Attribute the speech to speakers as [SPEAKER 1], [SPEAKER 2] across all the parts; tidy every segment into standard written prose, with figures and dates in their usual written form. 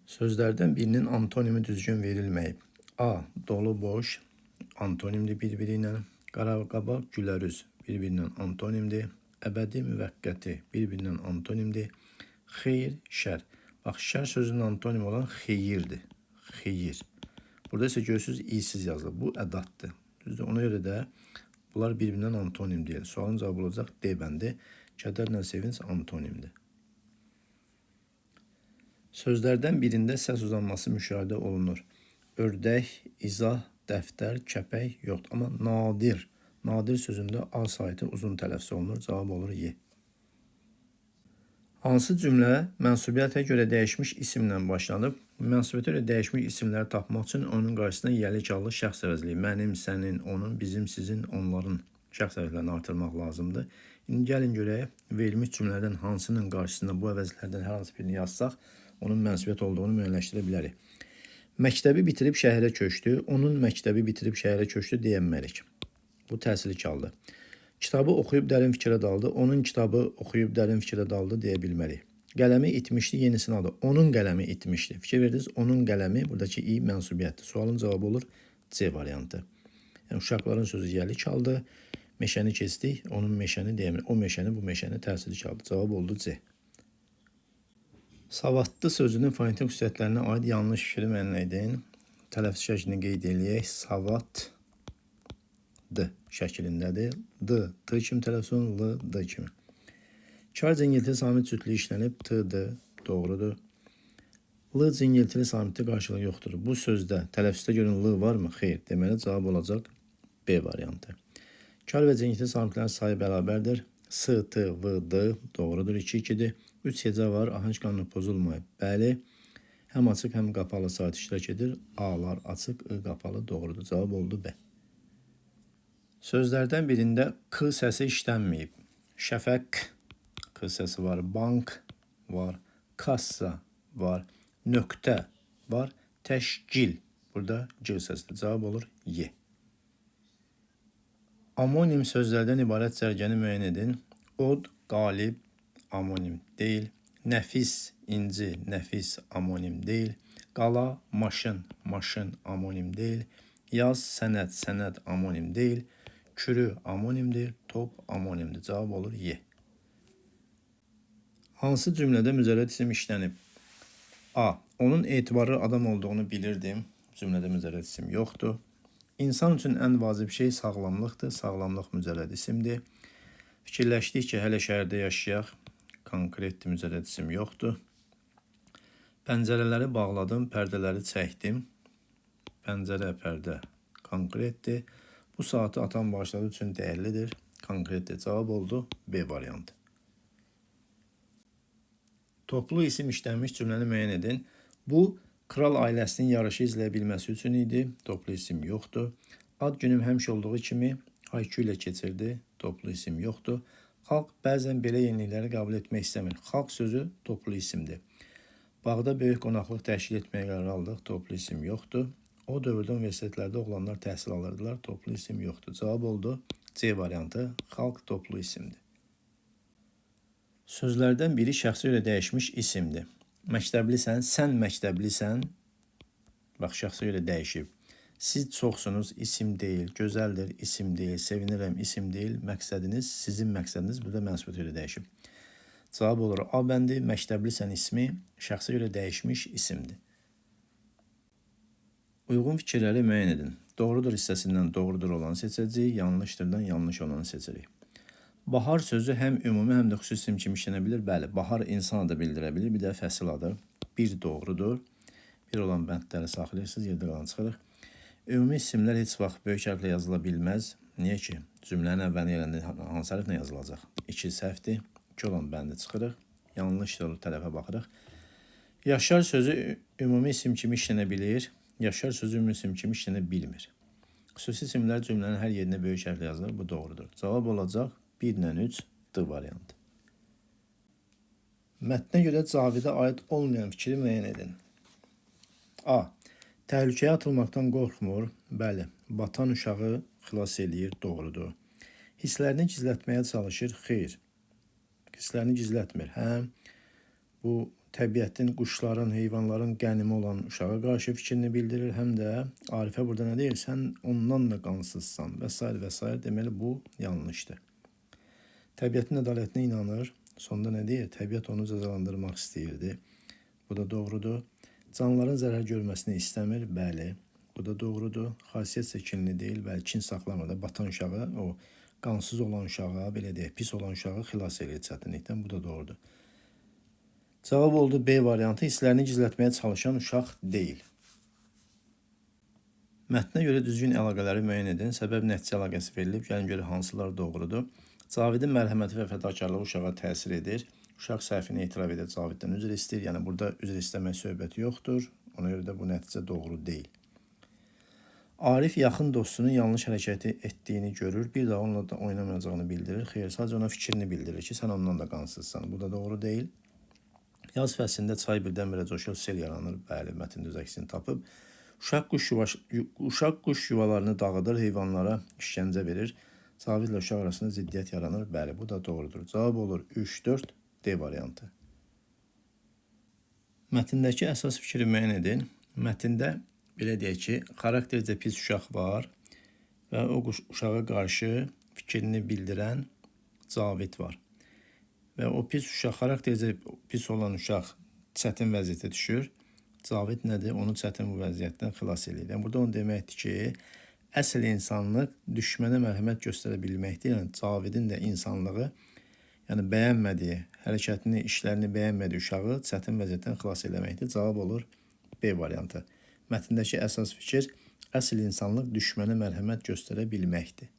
[SPEAKER 1] Sözlerden birinin antonimi düzgün verilmeyip. A. Dolu boş antonimdir bir-biriyle. Qaraqabaq gülərüz bir-birindən antonimdir. Əbədi müvəqqəti bir-birindən antonimdir. Xeyir, şər. Bax, şər sözünün antonimi olan xeyirdir. Xeyir. Burada ise görürsünüz iyisiz yazılır. Bu ədatdır. Düzdür? Ona görə də bunlar bir-birindən antonim deyil. Sualın cavabı olacaq D bəndi. Kədərlə sevinç antonimdir. Sözlerden birinde səs uzanması müşahidə olunur. Ördək, izah, dəftər, kəpək yoxdur. Amma nadir. Nadir sözündə A saytı uzun tələffüz olunur. Cavab olur Y. Hansı cümlə mənsubiyyətə görə dəyişmiş isimlə başlanıb? Mənsubiyyətə görə dəyişmiş isimləri tapmaq üçün onun qarşısına yəlik allı şəxs əvəzliyi. Mənim, sənin, onun, bizim, sizin, onların şəxs əvəzlərini artırmaq lazımdır. İndi gəlin görək, verilmiş cümlələrdən hansının qarşısında bu əvəzlərdən hər hansı birini yazsaq, onun mənsubiyyət olduğunu müəyyənləşdirə bilərik. Məktəbi bitirib şəhərə köçdü. Onun məktəbi bitirib şəhərə köçdü deyənmərik. Bu təsirli haldır. Kitabı oxuyub dərin fikrə daldı. Onun kitabı oxuyub dərin fikrə daldı deyə bilmərik. Qələmi itmişdi, yenisini aldı. Onun qələmi itmişdi. Fikir verdiniz, onun qələmi buradakı i mənsubiyyətdir. Sualın cavabı olur C variantı. Yəni uşaqların sözü yəlik aldı. Meşəni keçdik, onun meşəni deyəmirik. O meşəni, bu meşəni təsirli aldı. Cavab oldu C. Savadlı sözünün fonetik xüsusiyyətlərinə aid yanlış fikri müəyyən edin. Tələffüz şəklini qeyd eləyək. Savad D şəklindədir. D kimi tələffüz olunur, L, D kimi. Kar cingiltili samit cütlüyü işlənib, T, D doğrudur. L cingiltili samitdə qarşılığı yoxdur. Bu sözdə tələffüzdə görün L varmı? Xeyr. Deməli cavab olacaq B variantı. Kar və cingiltili samitlərin sayı bərabərdir. S, T, V, D doğrudur. 2-2-dir. 3 hecə var. Ahəng qanunu pozulmayıb. Bəli. Həm açıq, həm qapalı saat iştirak edir. A'lar açıq, I qapalı doğrudur. Cavab oldu B. Sözlərdən birində K səsi işlənməyib. Şəfəq K səsi var. Bank var. Kassa var. Nöqtə var. Təşkil. Burada G səsidir. Cavab olur Y. Amonim sözlərdən ibarət cərgəni müəyyən edin. Od, qalib, amonim deyil. Nəfis, inci, nəfis, amonim deyil. Qala, maşın, maşın, amonim deyil. Yaz, sənəd, sənəd, amonim deyil. Kürü, amonimdir. Top, amonimdir. Cavab olur Y. Hansı cümlədə müzərrət isim işlənib? A. Onun etibarlı adam olduğunu bilirdim. Cümlədə müzərrət isim yoxdur. İnsan üçün ən vacib şey sağlamlıqdır. Sağlamlıq müzərrət isimdir. Fikirləşdik ki, hələ şəhərdə yaşayaq. Konkret müzərrət isim yoxdur. Pəncərələri bağladım, pərdələri çəkdim. Pəncərə, pərdə konkretdir. Bu saatı atam bağışladığı üçün dəyərlidir. Konkretdir. Cavab oldu B variantı. Toplu isim işlənmiş cümləni müəyyən edin. Bu, kral ailəsinin yarışı izləyə bilməsi üçün idi. Toplu isim yoxdur. Ad günüm həmişə olduğu kimi IQ ilə keçirdi. Toplu isim yoxdur. Xalq bəzən belə yenilikləri qəbul etmək istəmir. Xalq sözü toplu isimdir. Bağda böyük qonaqlıq təşkil etməyə qərar aldıq. Toplu isim yoxdur. O dövrdə universitetlərdə oğlanlar təhsil alırdılar. Toplu isim yoxdur. Cavab oldu C variantı. Xalq toplu isimdir. Sözlərdən biri şəxsə görə dəyişmiş isimdir. Məktəblisən, sən məktəblisən. Bax, şəxsə görə dəyişib. Siz çoxsunuz, isim deyil. Gözəldir, isim deyil. Sevinirəm, isim deyil. Məqsədiniz, sizin məqsədiniz burada mənsubiyyətə görə dəyişib. Cavab olur A bəndi. Məktəblisən ismi şəxsə görə dəyişmiş isimdir. Uyğun fikirləri müəyyən edin. Doğrudur hissəsindən doğrudur olanı seçəcəyik. Yanlışdırdan yanlış olanı seçirik. Bahar sözü həm ümumi, həm də xüsusi isim kimi işlənə bilir. Bəli, bahar insan adı bildirə bilir. Bir də fəsil adı. Bir doğrudur. Bir olan bəndləri saxlayırsınız, yerdə qalan çıxırıq. Ümumi isimlər heç vaxt böyük hərflə yazıla bilməz. Niyə ki? Cümlənin əvvəlinə gələndə hansı hərflə yazılacaq? 2 səhvdir. 2 olan bəndi çıxırıq. Yanlışdır olur tərəfə baxırıq. Yaşar sözü ümumi isim kimi işlənə bilir. Yaşar sözü ümumi isim kimi işlənə bilmir. Xüsusi isimlər cümlənin hər yerinə böyük hərflə yazılır. Bu doğrudur. Cavab olacaq 1 ilə 3 D variantı. Mətnə görə Cavidə aid olmayan fikri müəyyən edin. A. Təhlükəyə atılmaqdan qorxmur. Bəli, batan uşağı xilas eləyir. Doğrudur. Hisslərini gizlətməyə çalışır. Xeyr. Hisslərini gizlətmir. Hə, bu təbiətin, quşların, heyvanların qənimi olan uşağa qarşı fikrini bildirir, həm də Arifə burada nə deyir? Sən ondan da qansızsan və s. və s. Deməli, bu yanlışdır. Təbiətin ədalətinə inanır. Sonda nə deyir? Təbiət onu cəzalandırmaq istəyirdi. Bu da doğrudur. Canlıların zərər görməsini istəmir. Bəli, bu da doğrudur. Xasiyyət seçkinli deyil, bəli, kin saxlamır da. Batan uşağı, o qansız olan uşağa, belə deyək, pis olan uşağı xilas edir çətinlikdən. Bu da doğrudur. Cavab oldu B variantı. Hisslərini gizlətməyə çalışan uşaq deyil. Mətnə görə düzgün əlaqələri müəyyən edin. Səbəb-nəticə əlaqəsi verilib. Gəlin görək hansılar doğrudur. Cavidin mərhəməti və fədakarlığı uşağa təsir edir. Uşaq səhvini etiraf edir, Caviddən üzr istəyir. Yəni burada üzr istəmək söhbəti yoxdur. Ona görə də bu nəticə doğru deyil. Arif yaxın dostunun yanlış hərəkəti etdiyini görür. Bir daha onunla da oynamayacağını bildirir. Xeyr, sadəcə ona fikrini bildirir ki, sən ondan da qansızsan. Bu da doğru deyil. Yaz fəslində çay birdən-birə coşur, sel yaranır. Bəli, mətn düz əksini tapıb. Uşaq quş yuvalarını dağıdır, heyvanlara işgəncə verir. Cavidlə uşaq arasında ziddiyyət yaranır. Bəli, bu da doğrudur. Cavab olur 3-4 D variantı. Mətndəki əsas fikri müəyyən edin. Mətndə belə deyək ki, xaraktercə pis uşaq var və o uşağa qarşı fikrini bildirən Cavid var. Və o pis uşaq, xaraktercə pis olan uşaq çətin vəziyyətə düşür. Cavid nədir? Onu çətin bu vəziyyətdən xilas edir. Yəni, burada onu deməkdir ki, əsl insanlıq düşmənə mərhəmət göstərə bilməkdir. Yəni, Cavidin də insanlığı, yəni bəyənmədiyi, hərəkətini, işlərini bəyənmədiyi uşağı çətin vəziyyətdən xilas eləməkdir. Cavab olur B variantı. Mətndəki əsas fikir, əsl insanlıq düşmənə mərhəmət göstərə bilməkdir.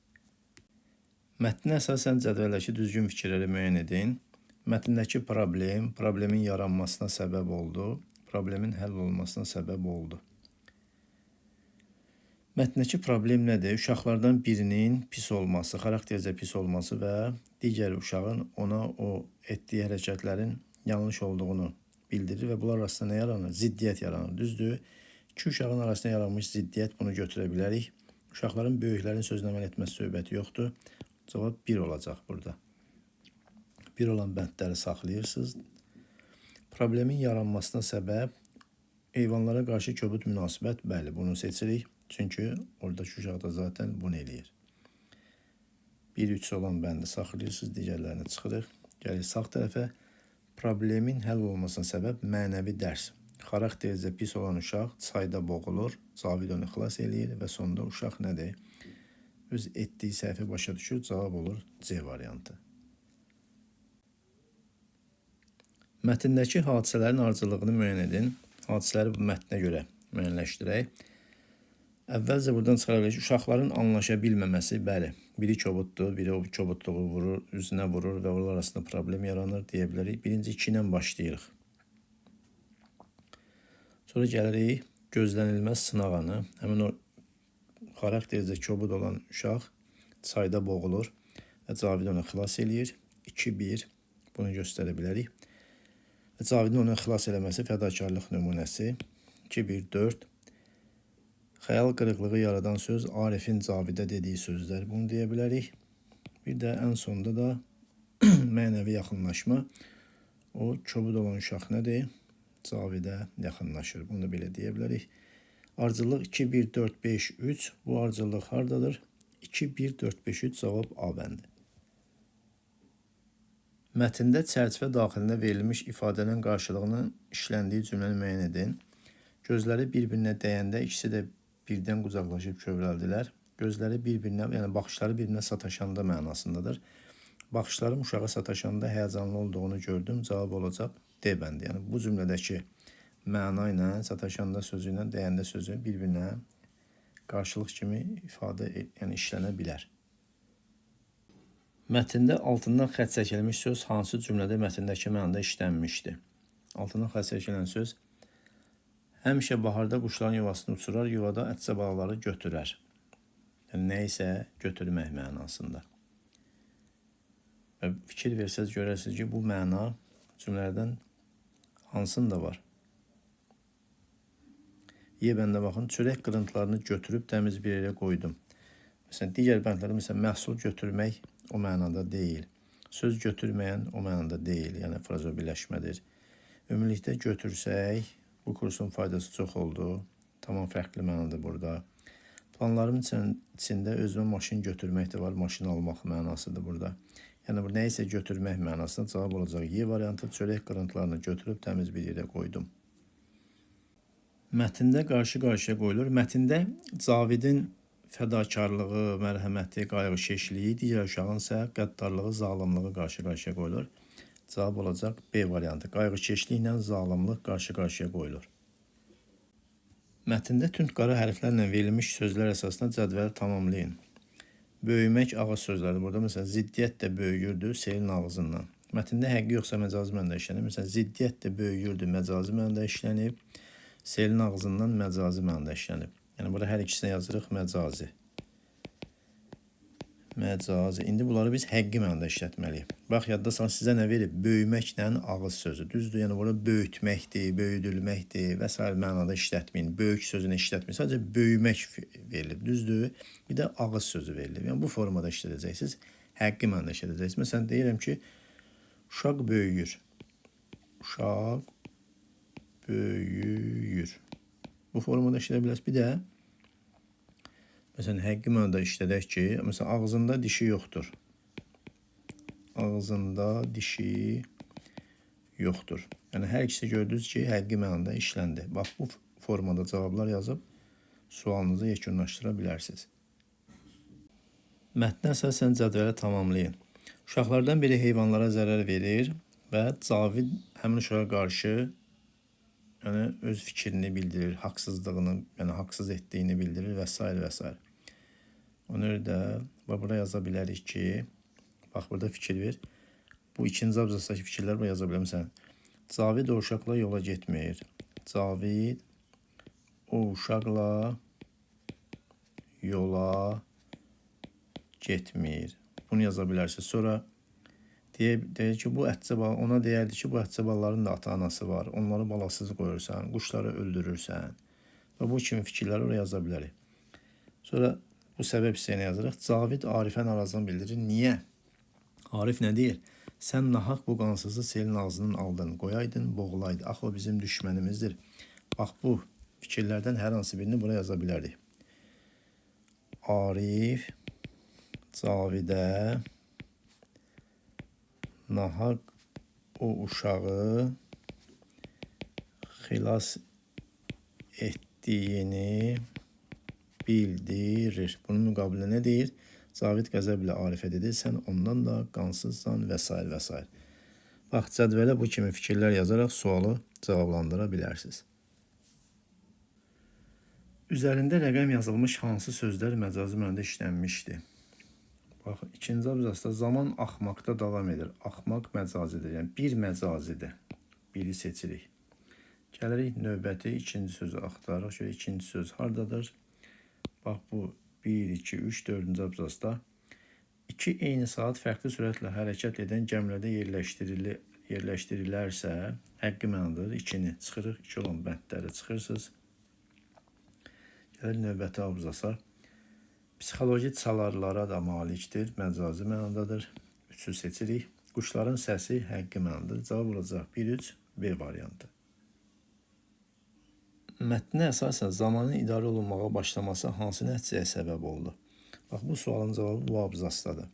[SPEAKER 1] Mətnə əsasən cədvəldəki düzgün fikirləri müəyyən edin. Mətndəki problemin yaranmasına səbəb oldu. Problemin həll olmasına səbəb oldu. Mətndəki problem nədir? Uşaqlardan birinin pis olması, xaraktercə pis olması və digər uşağın ona o etdiyi hərəkətlərin yanlış olduğunu bildirir və bunlar arasında nə yaranır? Ziddiyyət yaranır. Düzdür? İki uşağın arasında yaranmış ziddiyyət, bunu götürə bilərik. Uşaqların böyüklərin sözünə əməl etməsi söhbəti yoxdur. Cavab 1 olacaq burada. 1 olan bəndləri saxlayırsınız. Problemin yaranmasına səbəb heyvanlara qarşı kobud münasibət. Bəli, bunu seçirik. Çünki oradakı uşaq da zaten bunu eləyir. 1-3 olan bəndi saxlayırsınız, digərlərini çıxırıq. Gəlir sağ tərəfə. Problemin həll olmasına səbəb mənəvi dərs. Xaraktercə pis olan uşaq çayda boğulur, Cavid onu xilas eləyir və sonda uşaq nədir? Öz etdiyi səhvi başa düşür, cavab olur C variantı. Mətndəki hadisələrin ardıcıllığını müəyyən edin. Hadisələri bu mətnə görə müəyyənləşdirək. Əvvəlcə buradan çıxara bilərik. Uşaqların anlaşa bilməməsi, bəli, biri kobuddur, biri o kobudluğu vurur, üzünə vurur və onlar arasında problem yaranır deyə bilərik. Birinci 2 ilə başlayırıq. Sonra gəlirik gözlənilməz sınaq anı. Həmin o xaraktercə kobud olan uşaq çayda boğulur və Cavid onu xilas eləyir. 2-1 bunu göstərə bilərik. Və Cavidin onu xilas eləməsi fədakarlıq nümunəsi. 2-1-4 xəyal qırıqlığı yaradan söz Arifin Cavidə dediyi sözlər. Bunu deyə bilərik. Bir də ən sonda da mənəvi yaxınlaşma. O kobud olan uşaq nədir? Cavidə yaxınlaşır. Bunu da belə deyə bilərik. Ardıcıllıq 2-1-4-5-3. Bu ardıcıllıq hardadır? 2-1-4-5-3 cavab A bəndi. Mətndə çərçivə daxilində verilmiş ifadənin qarşılığının işləndiyi cümləni müəyyən edin. Gözləri bir-birinə dəyəndə ikisi də birdən qucaqlaşıb kövrəldilər. Gözləri bir-birinə, yəni baxışları bir-birinə sataşanda mənasındadır. Baxışlarım uşağa sataşanda həyəcanlı olduğunu gördüm. Cavab olacaq D bəndi. Yəni bu cümlədəki məna ilə, sataşanda sözü ilə, dəyəndə sözü bir-birinə qarşılıq kimi ifadə, yəni işlənə bilər. Mətndə altından xətt çəkilmiş söz hansı cümlədə mətndəki mənada işlənmişdir? Altından xətt çəkilən söz həmişə baharda quşların yuvasını uçurar, yuvada ətcə balıqları götürər. Yəni nə isə götürmək mənasında. Və fikir versəz görərsiniz ki, bu məna cümlələrdən hansında var? Y bəndə baxın, çörək qırıntılarını götürüb təmiz bir yerə qoydum. Məsələn, digər bəndlərdə məhsul götürmək o mənada deyil. Söz götürməyən o mənada deyil, yəni frazo birləşmədir. Ümumilikdə götürsək, bu kursun faydası çox oldu. Tamam fərqli mənadır burada. Planlarım içində özümə maşın götürmək də var, maşın almaq mənasıdır burada. Yəni bu nəyisə götürmək mənasında cavab olacaq Y variantı. Çörək qırıntılarını götürüb təmiz bir yerə qoydum. Mətndə qarşı-qarşıya qoyulur. Mətndə Cavidin fədakarlığı, mərhəməti, qayğıkeşliyi, digər uşağın isə qəddarlığı, zalımlığı qarşı-qarşıya qoyulur. Cavab olacaq B variantı. Qayğıkeşliklə zalımlıq qarşı-qarşıya qoyulur. Mətndə tünd qara hərflərlə verilmiş sözlər əsasında cədvəli tamamlayın. Böyümək ağız sözlərdir. Burada məsələn ziddiyyət də böyüyürdü selin ağzından. Mətndə həqiqi yoxsa məcazi mənada işlənib. Məsələn ziddiyyət də böyüyürdü məcazi mənada işlənib. Selin ağzından məcazi mənada işlənib. Yəni burada hər ikisinə yazırıq məcazi. Məcazi. İndi bunları biz həqiqi mənada işlətməliyik. Bax, yadda sal, sizə nə verib? Böyüməklə ağız sözü. Düzdür, yəni burada böyütməkdir, böyüdülməkdir və s. mənada işlətməyin. Böyük sözünü işlətməyin. Sadəcə böyümək verilib, düzdür. Bir də ağız sözü verilib. Yəni bu formada işlədəcəksiniz. Həqiqi mənada işlədəcəksiniz. Məsələn, deyirəm ki, uşaq böyüyür. Uşaq böyüyür. Bu formada işlədə bilərsiniz. Bir də məsələn, həqiqi mənada işlədək ki, məsələn, ağzında dişi yoxdur. Ağzında dişi yoxdur. Yəni, hər ikisi gördünüz ki, həqiqi mənada işləndi. Bax, bu formada cavablar yazıb sualınızı yekunlaşdıra bilərsiniz. Mətnə əsasən cədvələ tamamlayın. Uşaqlardan biri heyvanlara zərər verir və Cavid həmin uşağa qarşı öz fikrini bildirir, haqsızlığını, yəni haqsız etdiyini bildirir və s. və s. Ona görə də burada yaza bilərik ki, bax burada fikir ver. Bu ikinci abzasdakı fikirlər burada yaza bilərik. Məsələn, Cavid o uşaqla yola getmir. Cavid o uşaqla yola getmir. Bunu yaza bilərsiniz. Sonra deyir ki, bu ətçə bal, ona deyərdi ki, bu ətçə balların da ata-anası var. Onları balasız qoyursan, quşları öldürürsən. Və bu kimi fikirləri oraya yaza bilərik. Sonra bu səbəb hissəyinə yazırıq. Cavid Arifə narazılığını bildirir. Niyə? Arif nə deyir? Sən nahaq bu qansızı selin ağzının aldın, qoyaydın, boğulaydı. Axı o bizim düşmənimizdir. Bax, bu fikirlərdən hər hansı birini buraya yaza bilərik. Arif Cavidə nahaq o uşağı xilas etdiyini bildirir. Bunun müqabilində nə deyir? Cavid qəzəblə Arifə dedi, sən ondan da qansızsan və s. və s. Bax, cədvələ bu kimi fikirlər yazaraq sualı cavablandıra bilərsiniz. Üzərində rəqəm yazılmış hansı sözlər məcazi mənada işlənmişdir? Bax, ikinci abzasda zaman axmaqda davam edir. Axmaq məcazidir, yəni bir məcazidir. Biri seçirik. Gəlirik növbəti ikinci sözü axtarırıq. Şöyle ikinci söz hardadır? Bax, bu 1, 2, 3, 4-cü abzasda 2 eyni saat fərqli sürətlə hərəkət edən gəmilərdə yerləşdirilərsə, həqiqi mənadadır. 2-ni çıxırıq, 2 olan bəndləri çıxırsınız. Gəlir növbəti abzasa. Psixoloji çalarlara da malikdir, məcazi mənadadır. 3-ü seçirik. Quşların səsi həqiqi mənadadır. Cavab olacaq 1-3 B variantı. Mətnə əsasən zamanın idarə olunmağa başlaması hansı nəticəyə səbəb oldu? Bax, bu sualın cavabı bu abzasdadır.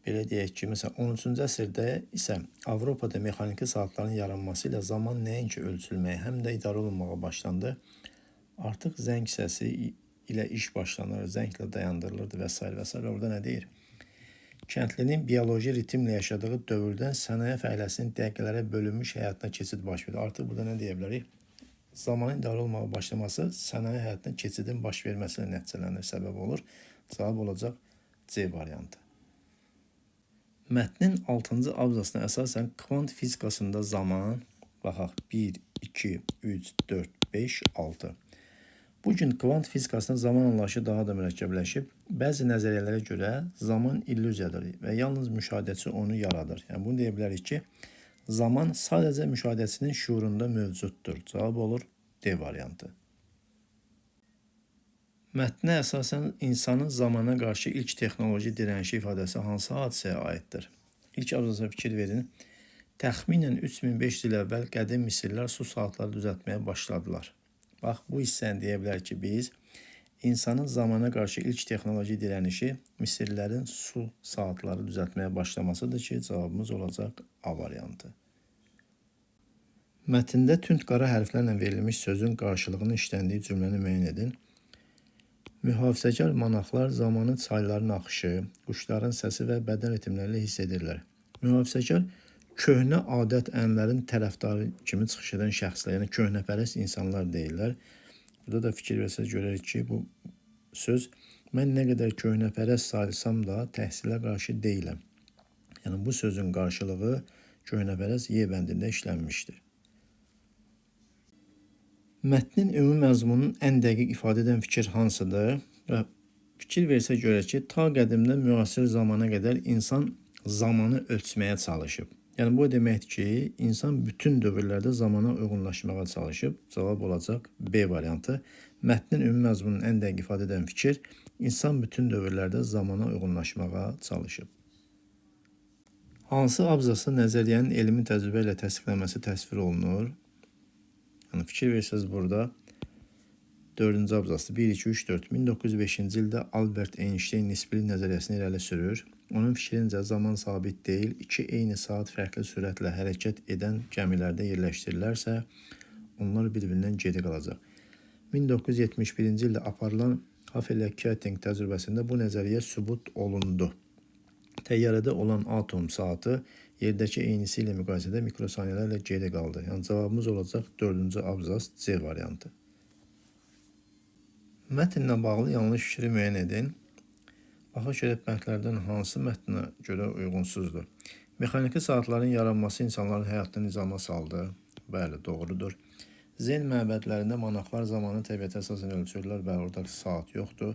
[SPEAKER 1] Belə deyək ki, məsələn, 13-cü əsrdə isə Avropada mexaniki saatların yaranması ilə zaman nəinki ölçülməyə, həm də idarə olunmağa başlandı. Artıq zəng səsi ilə iş başlanır, zənglə dayandırılırdı və s. və s. Orada nə deyir? Kəndlinin bioloji ritmlə yaşadığı dövrdən sənaye fəaliyyətinin dəqiqələrə bölünmüş həyatına keçid baş verir. Artıq burada nə deyə bilərik? Zamanın idarə olmağa başlaması sənaye həyatına keçidin baş verməsinə nəticələnir, səbəb olur. Cavab olacaq C variantı. Mətnin 6-cı abzasına əsasən kvant fizikasında zaman, baxaq 1, 2, 3, 4, 5, 6. Bugün kvant fizikasında zaman anlayışı daha da mürəkkəbləşib. Bəzi nəzəriyyələrə görə zaman illüziyadır və yalnız müşahidəçi onu yaradır. Yəni bunu deyə bilərik ki, zaman sadəcə müşahidəçinin şuurunda mövcuddur. Cavab olur D variantı. Mətnə əsasən insanın zamana qarşı ilk texnoloji dirənişi ifadəsi hansı hadisəyə aiddir? İlk abzasa fikir verin. Təxminən 3500 il əvvəl qədim Misirlər su saatları düzəltməyə başladılar. Bax, bu hissəni deyə bilər ki, biz insanın zamana qarşı ilk texnoloji dirənişi Misirlərin su saatları düzəltməyə başlamasıdır ki, cavabımız olacaq A variantı. Mətndə tünd qara hərflərlə verilmiş sözün qarşılığını işləndiyi cümləni müəyyən edin. Mühafizəkar monarxlar zamanı çayların axışı, quşların səsi və bədən ritmləri hiss edirlər. Mühafizəkar köhnə adət-ənənələrin tərəfdarı kimi çıxış edən şəxslər, yəni köhnəpərəst insanlar deyirlər. Burada da fikir versəz görərik ki, bu söz mən nə qədər köhnəpərəst sayılsam da təhsilə qarşı deyiləm. Yəni bu sözün qarşılığı köhnəpərəst Y bəndində işlənmişdir. Mətnin ümumi məzmununun ən dəqiq ifadə edən fikir hansıdır? Və fikir versək görək ki, ta qədimdən müasir zamana qədər insan zamanı ölçməyə çalışıb. Yəni bu deməkdir ki, insan bütün dövrlərdə zamana uyğunlaşmağa çalışıb. Cavab olacaq B variantı. Mətnin ümumi məzmununun ən dəqiq ifadə edən fikir insan bütün dövrlərdə zamana uyğunlaşmağa çalışıb. Hansı abzasda nəzəriyyənin elmi təcrübə ilə təsdiqlənməsi təsvir olunur? Yəni fikir versəz burada 4-cü abzasda 1, 2, 3, 4. 1905-ci ildə Albert Einstein nisbilik nəzəriyyəsini irəli sürür. Onun fikrincə zaman sabit deyil, iki eyni saat fərqli sürətlə hərəkət edən gəmilərdə yerləşdirilərsə, onlar bir-birindən geri qalacaq. 1971-ci ildə aparılan Haffel-Keating təcrübəsində bu nəzəriyyə sübut olundu. Təyyarədə olan atom saatı yerdəki eynisi ilə müqayisədə mikrosaniyələrlə geri qaldı. Yəni cavabımız olacaq 4-cü abzas C variantı. Mətnlə bağlı yanlış fikri müəyyən edin. Baxaq görək bəndlərdən hansı mətnə görə uyğunsuzdur. Mexaniki saatların yaranması insanların həyatını nizama saldı. Bəli, doğrudur. Zen məbədlərində monarxlar zamanı təbiətə əsasən ölçürlər və orada saat yoxdur.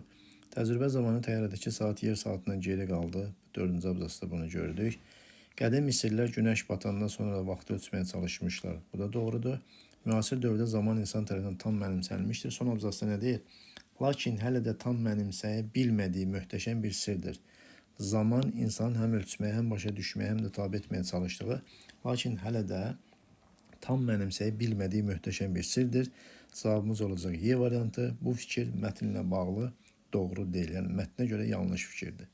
[SPEAKER 1] Təcrübə zamanı təyyarədəki saat yer saatından geri qaldı. 4-cü abzasda bunu gördük. Qədim Misirlər günəş batandan sonra vaxtı ölçməyə çalışmışlar. Bu da doğrudur. Müasir dövrdə zaman insan tərəfindən tam mənimsənilmişdir. Son abzasda nə deyir? Lakin hələ də tam mənimsəyə bilmədiyi möhtəşəm bir sirdir. Zaman insan həm ölçməyə, həm başa düşməyə, həm də tabe etməyə çalışdığı, lakin hələ də tam mənimsəyə bilmədiyi möhtəşəm bir sirdir. Cavabımız olacaq Y variantı. Bu fikir mətnlə bağlı doğru deyil. Yəni mətnə görə yanlış fikirdir.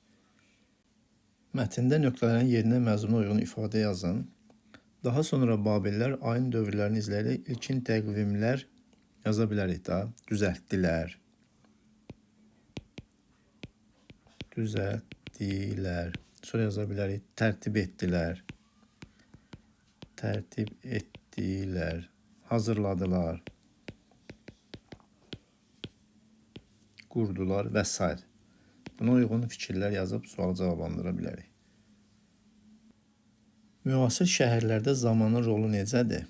[SPEAKER 1] Mətndə nöqtələrin yerinə məzmuna uyğun ifadə yazın. Daha sonra Babillər ayın dövrlərini izləyərək ilkin təqvimlər yaza bilərik da. Düzəltdilər. Sonra yaza bilərik. Tərtib etdilər. Tərtib etdilər. Hazırladılar. Qurdular və s. Buna uyğun fikirlər yazıb sualı cavablandıra bilərik. Müasir şəhərlərdə zamanın rolu necədir?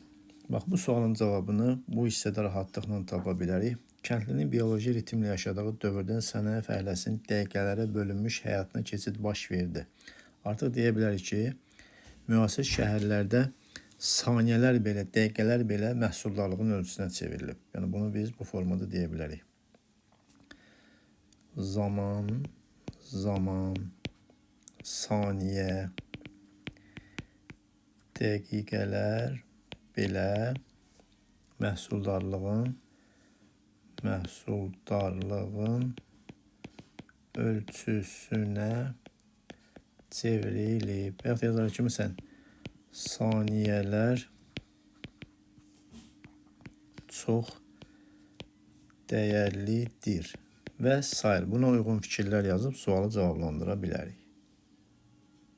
[SPEAKER 1] Bax, bu sualın cavabını bu hissədə rahatlıqla tapa bilərik. Kəndlinin bioloji ritmlə yaşadığı dövrdən sənaye fəhləsinin dəqiqələrə bölünmüş həyatına keçid baş verdi. Artıq deyə bilərik ki, müasir şəhərlərdə saniyələr belə, dəqiqələr belə məhsuldarlığın ölçüsünə çevrilib. Yəni bunu biz bu formada deyə bilərik. Zaman, saniyə, dəqiqələr belə məhsuldarlığın ölçüsünə çevrilib. Yaxud yazarıq ki, məsələn, saniyələr çox dəyərlidir və s. Buna uyğun fikirlər yazıb sualı cavablandıra bilərik.